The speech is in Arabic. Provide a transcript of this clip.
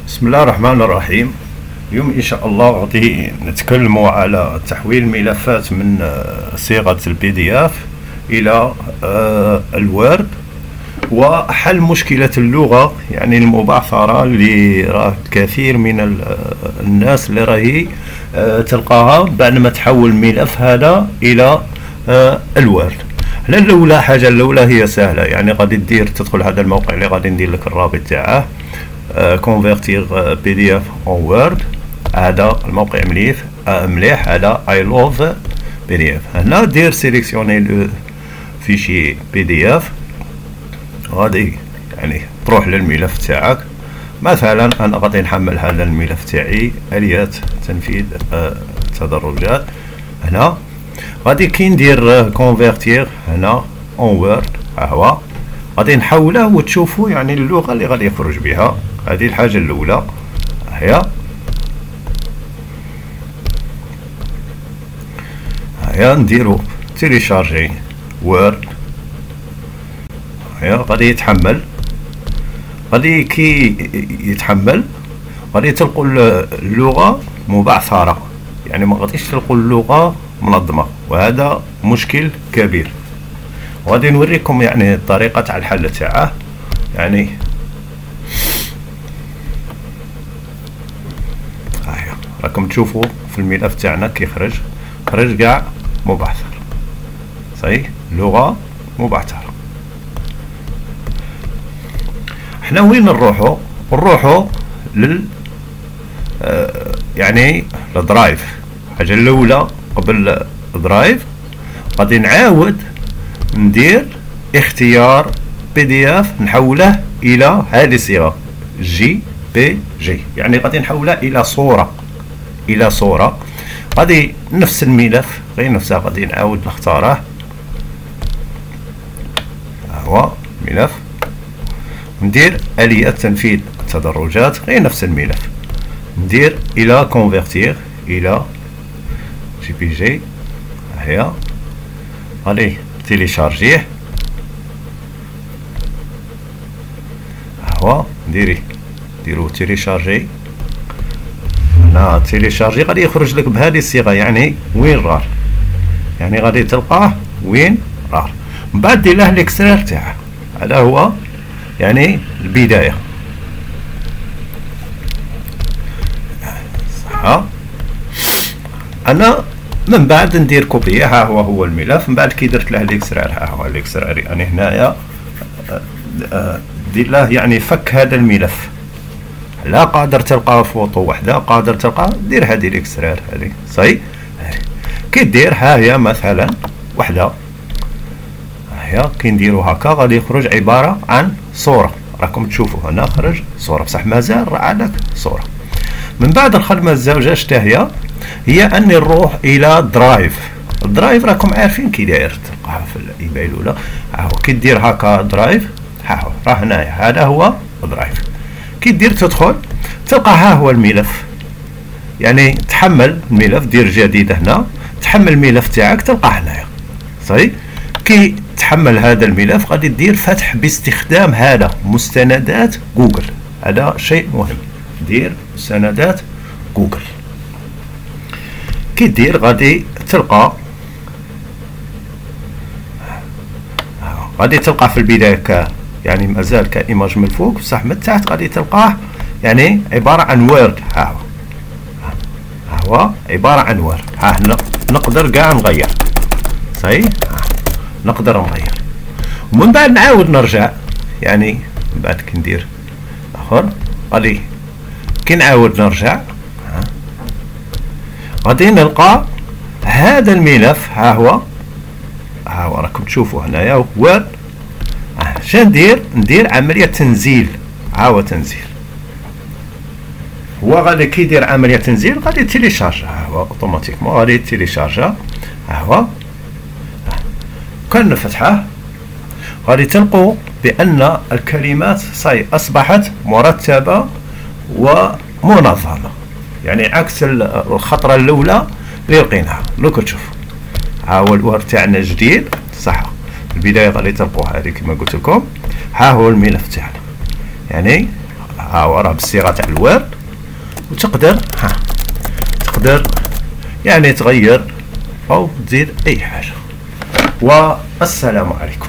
بسم الله الرحمن الرحيم. اليوم إن شاء الله غادي نتكلموا على تحويل الملفات من صيغة البي دي اف إلى الوورد، وحل مشكلة اللغة يعني المبعثرة اللي راه كثير من الناس اللي راهي تلقاها بعد ما تحول الملف هذا إلى الوورد. هنا الأولى حاجة الأولى هي سهلة، يعني غادي تدخل هذا الموقع اللي غادي ندير لك الرابط تاعه، كونفيرتير بي دي اف اون وورد. هذا الموقع مليح هذا اي لوف بي دي اف. هنا دير سيليكسيوني لو فيشي بي دي اف، غادي يعني تروح للملف تاعك. مثلا انا غادي نحمل هذا الملف تاعي اليات تنفيذ التدرجات. هنا غادي كي ندير كونفيرتير هنا اون وورد، ها هو غادي نحوله وتشوفوا يعني اللغة اللي غادي يخرج بها. هذه الحاجة الأولى هيا نديرو تيليشارجي وورد. هيا غادي يتحمل، غادي كي يتحمل غادي تلقوا اللغة مبعثرة، يعني ما غاديش تلقوا اللغة منظمة، وهذا مشكل كبير. وغادي نوريكم يعني الطريقة تاع الحل تاعه. يعني راكم تشوفوا في الملف تاعنا كي خرج كاع مبعثر، صحيح لغة مبعثرة. حنا وين نروحوا لل يعني الدرايف. الحاجة الأولى قبل الدرايف غادي نعاود ندير اختيار بي دي اف، نحوله الى هذه الصيغه جي بي جي، يعني غادي نحوله الى صوره. غادي نفس الملف غير نفسه غادي نعاود نختاره، ها هو الملف، ندير آلية تنفيذ التدرجات غير نفس الملف، ندير الى كونفيرتير الى جي بي جي. هي غادي تيليشارجيه، هو ديرو تيليشارجي. هنا تيليشارجي غادي يخرج لك بهذه الصيغه، يعني وين راه، يعني غادي تلقاه وين راه. من بعد دير له الاكسترار تاعه، هذا هو يعني البدايه. صح، انا من بعد ندير كوبي، ها هو الملف. من بعد كي درت له الاكسترار، ها هو الاكسترار، يعني هنايا دير له يعني فك هذا الملف. لا قادر تلقى فوطو وحده، قادر تلقى دير هذه الاكسترار هذه، صحيح. كي دير ها هي مثلا وحده، ها هي كي نديرو هكا غادي يخرج عباره عن صوره. راكم تشوفوا هنا خرج صوره، بصح مازال راه عندك صوره. من بعد الخدمه الزوجه شتا هي اني نروح الى درايف. الدرايف راكم عارفين كي داير، تلقاها في الايباي الاولى. ها هو كي دير هكا درايف، ها هو راه هنايا، هذا هو درايف. كي دير تدخل تلقى ها هو الملف، يعني تحمل الملف، دير جديد هنا، تحمل الملف تاعك تلقاه هنايا، صحيح. كي تحمل هذا الملف غادي دير فتح باستخدام هذا مستندات جوجل، هذا شيء مهم، دير مستندات جوجل. كي دير غادي تلقى في البداية يعني مازال كايماج من الفوق، بصح من تحت غادي تلقاه يعني عبارة عن وورد. ها هو عبارة عن وورد. ها هنا نقدر كاع نغير، صحيح، نقدر نغير. ومن بعد نعاود نرجع، يعني من بعد كي ندير اخر غادي كي نعاود نرجع غادي نلقى هذا الملف. ها هو راكم تشوفوا هنايا وورد. شنو ندير عملية تنزيل. ها هو تنزيل، هو غادي كي يدير عملية تنزيل غادي تيليشارج، ها هو اوتوماتيكمون غادي تيليشارجا. ها هو كان نفتحه غادي تلقوا بأن الكلمات أصبحت مرتبة ومنظمة، يعني عكس الخطرة الأولى اللي لقيناها. لو كتشوف ها هو الوورد تاعنا جديد، صح. في البداية غادي تلقوا هذه كما قلت لكم، ها هو الملف تاعنا، يعني ها هو راه بالصيغه تاع الوورد، وتقدر تقدر يعني تغير او تزيد اي حاجه. والسلام عليكم.